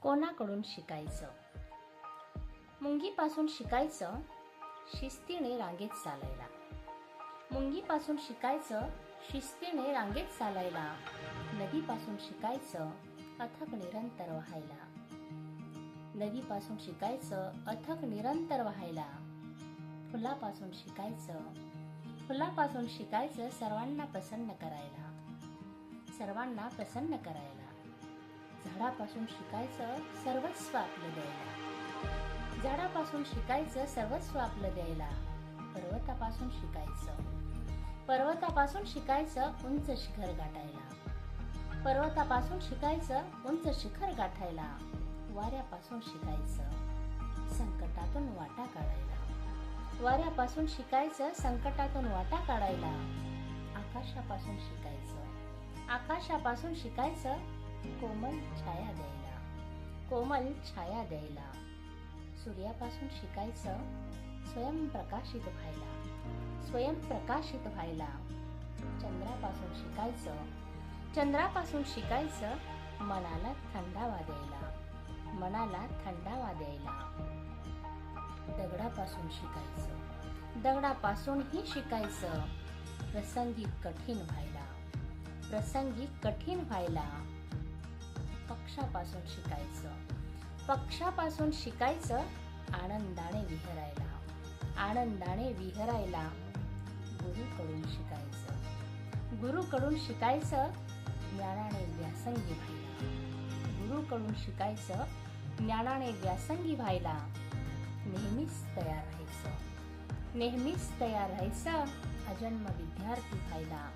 कोणाकडून शिकायचं? मुंगीपासून शिकायचं शिस्तीने रांगेत चालायला. मुंगीपासून शिकायचं शिस्तीने रांगेत चालायला. नदीपासून शिकायचं अथक निरंतर व्हायला. नदीपासून शिकायचं अथक निरंतर व्हायला. फुलापासून शिकायचं सर्वांना प्रसन्न करायला. सर्वांना प्रसन्न करायला. झाडापासून शिकायचं सर्वस्व आपलं द्यायला. झाडापासून शिकायचं सर्वस्व आपलं द्यायला. पर्वतापासून शिकायचं उंच शिखर गाठायला. पर्वतापासून शिकायचं उंच शिखर गाठायला. वाऱ्यापासून शिकायचं संकटातून वाटा काढायला. वाऱ्यापासून शिकायचं संकटातून वाटा काढायला. आकाशापासून शिकायचं कोमल छाया द्यायला. कोमल छाया द्यायला. सूर्यापासून शिकायचं स्वयंप्रकाशित व्हायला. चंद्रापासून शिकायचं मनाला थंडावा द्यायला. दगडापासूनही शिकायचं प्रसंगी कठीण व्हायला. पक्षापासून शिकायचं आनंदाने विहरायला. गुरुकडून शिकायचं ज्ञानाने व्यासंगी व्हायला. नेहमीच तयार राहायचं अजन्म विद्यार्थी व्हायला.